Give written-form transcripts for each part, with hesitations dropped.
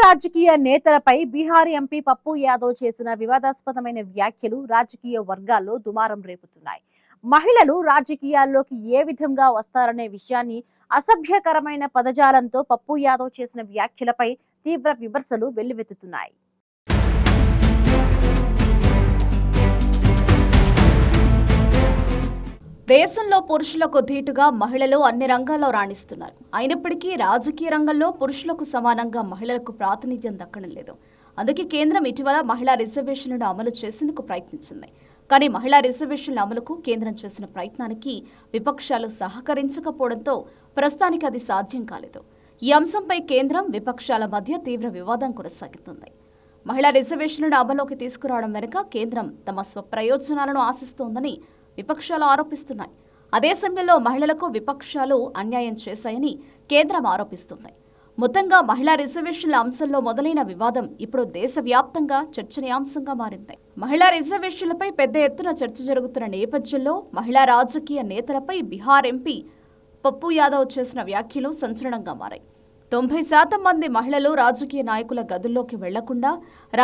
రాజకీయ నేతలపై బీహార్ ఎంపీ పప్పు యాదవ్ చేసిన వివాదాస్పదమైన వ్యాఖ్యలు రాజకీయ వర్గాల్లో దుమారం రేపుతున్నాయి. మహిళలు రాజకీయాల్లోకి ఏ విధంగా వస్తారనే విషయాన్ని అసభ్యకరమైన పదజాలంతో పప్పు యాదవ్ చేసిన వ్యాఖ్యలపై తీవ్ర విమర్శలు వెల్లువెత్తుతున్నాయి. దేశంలో పురుషులకు ధీటుగా మహిళలు అన్ని రంగాల్లో రాణిస్తున్నారు. అయినప్పటికీ రాజకీయ రంగంలో పురుషులకు సమానంగా మహిళలకు ప్రాతినిధ్యం దక్కడం లేదు. అందుకే కేంద్రం ఇటీవల మహిళా రిజర్వేషన్లను అమలు చేసేందుకు ప్రయత్నించింది. కానీ మహిళా రిజర్వేషన్ల అమలుకు కేంద్రం చేసిన ప్రయత్నానికి విపక్షాలు సహకరించకపోవడంతో ప్రస్తుతానికి అది సాధ్యం కాలేదు. ఈ అంశంపై కేంద్రం విపక్షాల మధ్య తీవ్ర వివాదం కొనసాగుతుంది. మహిళా రిజర్వేషన్లను అమలులోకి తీసుకురావడం వెనుక కేంద్రం తమ స్వప్రయోజనాలను ఆశిస్తోందని విపక్షాలు ఆరోపిస్తున్నాయి. అదే సమయంలో మహిళలకు విపక్షాలు అన్యాయం చేశాయని కేంద్రం ఆరోపిస్తుంది. మొత్తంగా మహిళా రిజర్వేషన్ల అంశంలో మొదలైన వివాదం ఇప్పుడు దేశవ్యాప్తంగా చర్చనీయాంశంగా మారింది. మహిళా రిజర్వేషన్లపై పెద్ద ఎత్తున చర్చ జరుగుతున్న నేపథ్యంలో మహిళా రాజకీయ నేతలపై బీహార్ ఎంపీ పప్పు యాదవ్ చేసిన వ్యాఖ్యలు సంచలనంగా మారాయి. 90% మంది మహిళలు రాజకీయ నాయకుల గదుల్లోకి వెళ్లకుండా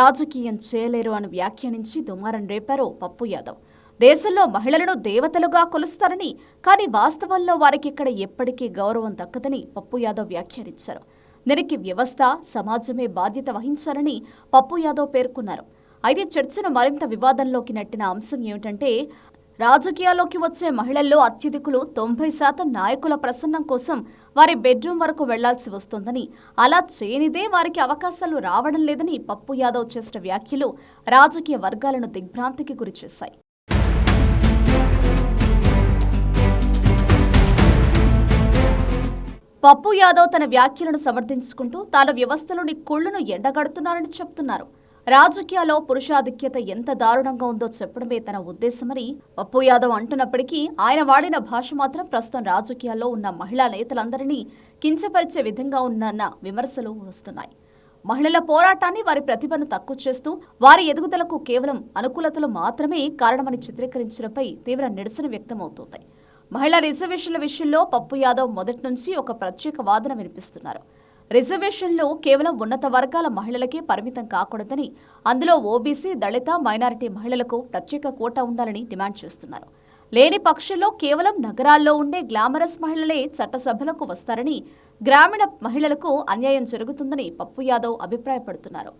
రాజకీయం చేయలేరు అని వ్యాఖ్యానించి దుమారం రేపారు పప్పు యాదవ్. దేశంలో మహిళలను దేవతలుగా కొలుస్తారని, కానీ వాస్తవంలో వారికి ఇక్కడ ఎప్పటికీ గౌరవం దక్కదని పప్పు యాదవ్ వ్యాఖ్యానించారు. దీనికి వ్యవస్థ, సమాజమే బాధ్యత వహించాలని పప్పు యాదవ్ పేర్కొన్నారు. అయితే చర్చను మరింత వివాదంలోకి నెట్టిన అంశం ఏమిటంటే, రాజకీయాల్లోకి వచ్చే మహిళల్లో అత్యధికులు 90% నాయకుల ప్రసన్నం కోసం వారి బెడ్రూమ్ వరకు వెళ్లాల్సి వస్తోందని, అలా చేయనిదే వారికి అవకాశాలు రావడం లేదని పప్పు యాదవ్ చేసిన వ్యాఖ్యలు రాజకీయ వర్గాలను దిగ్భ్రాంతికి గురిచేశాయి. పప్పు యాదవ్ తన వ్యాఖ్యలను సమర్థించుకుంటూ తాను వ్యవస్థలోని కుళ్లును ఎండగడుతున్నారని చెప్తున్నారు. రాజకీయాల్లో పురుషాధిక్యత ఎంత దారుణంగా ఉందో చెప్పడమే తన ఉద్దేశమని పప్పు యాదవ్ అంటున్నప్పటికీ ఆయన వాడిన భాష మాత్రం ప్రస్తుతం రాజకీయాల్లో ఉన్న మహిళా నేతలందరినీ కించపరిచే విధంగా ఉందన్న విమర్శలు వస్తున్నాయి. మహిళల పోరాటాన్ని, వారి ప్రతిభను తక్కువ చేస్తూ వారి ఎదుగుదలకు కేవలం అనుకూలతలు మాత్రమే కారణమని చిత్రీకరించడంపై తీవ్ర నిరసన వ్యక్తమవుతోంది. మహిళా రిజర్వేషన్ల విషయంలో పప్పు యాదవ్ మొదటి నుంచి ఒక ప్రత్యేక వాదన వినిపిస్తున్నారు. రిజర్వేషన్లు కేవలం ఉన్నత వర్గాల మహిళలకే పరిమితం కాకూడదని, అందులో ఓబీసీ, దళిత, మైనారిటీ మహిళలకు ప్రత్యేక కోటా ఉండాలని డిమాండ్ చేస్తున్నారు. లేని పక్షంలో కేవలం నగరాల్లో ఉండే గ్లామరస్ మహిళలే చట్టసభలకు వస్తారని, గ్రామీణ మహిళలకు అన్యాయం జరుగుతుందని పప్పు యాదవ్ అభిప్రాయపడుతున్నారు.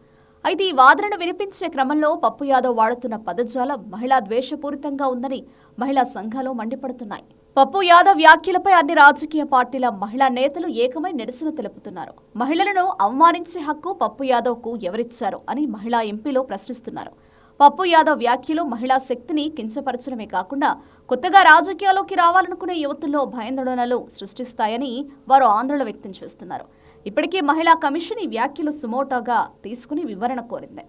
అయితే ఈ వాదనను వినిపించే క్రమంలో పప్పు యాదవ్ వాడుతున్న పదజాలం మహిళా ద్వేషపూరితంగా ఉందని మహిళా సంఘాలు మండిపడుతున్నాయి. పప్పు యాదవ్ వ్యాఖ్యలపై అన్ని రాజకీయ పార్టీల మహిళా నేతలు ఏకమై నిరసన తెలుపుతున్నారు. మహిళలను అవమానించే హక్కు పప్పు యాదవ్కు ఎవరిచ్చారు అని మహిళా ఎంపీలు ప్రశ్నిస్తున్నారు. పప్పు యాదవ్ వ్యాఖ్యలు మహిళా శక్తిని కించపరచడమే కాకుండా కొత్తగా రాజకీయాల్లోకి రావాలనుకునే యువతుల్లో భయాందోళనలు సృష్టిస్తాయని వారు ఆందోళన వ్యక్తం చేస్తున్నారు. ఇప్పటికే మహిళా కమిషన్ ఈ వ్యాఖ్యలు సుమోటోగా తీసుకుని వివరణ కోరింది.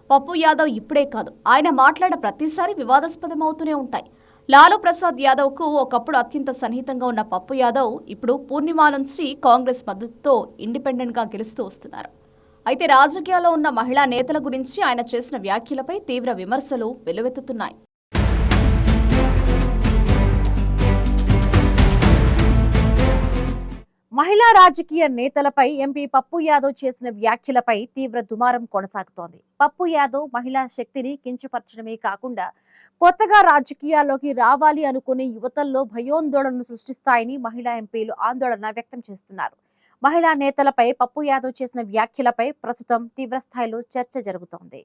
పప్పు యాదవ్ ఇప్పుడే కాదు, ఆయన మాట్లాడిన ప్రతిసారి వివాదాస్పదమవుతూనే ఉంటాయి. లాలూ ప్రసాద్ యాదవ్ కు ఒకప్పుడు అత్యంత సన్నిహితంగా ఉన్న పప్పు యాదవ్ ఇప్పుడు పూర్ణిమ నుంచి కాంగ్రెస్ మద్దతుతో ఇండిపెండెంట్ గా గెలుస్తూ వస్తున్నారు. అయితే రాజకీయాల్లో ఉన్న మహిళా నేతల గురించి ఆయన చేసిన వ్యాఖ్యలపై తీవ్ర విమర్శలు వెల్లువెత్తుతున్నాయి. మహిళా రాజకీయ నేతలపై ఎంపీ పప్పు యాదవ్ చేసిన వ్యాఖ్యలపై తీవ్ర దుమారం కొనసాగుతోంది. పప్పు యాదవ్ మహిళా శక్తిని కించపరచడమే కాకుండా కొత్తగా రాజకీయాల్లోకి రావాలి అనుకునే యువతల్లో భయోందోళనను సృష్టిస్తాయని మహిళా ఎంపీలు ఆందోళన వ్యక్తం చేస్తున్నారు. మహిళా నేతలపై పప్పు యాదవ్ చేసిన వ్యాఖ్యలపై ప్రస్తుతం తీవ్ర స్థాయిలో చర్చ జరుగుతోంది.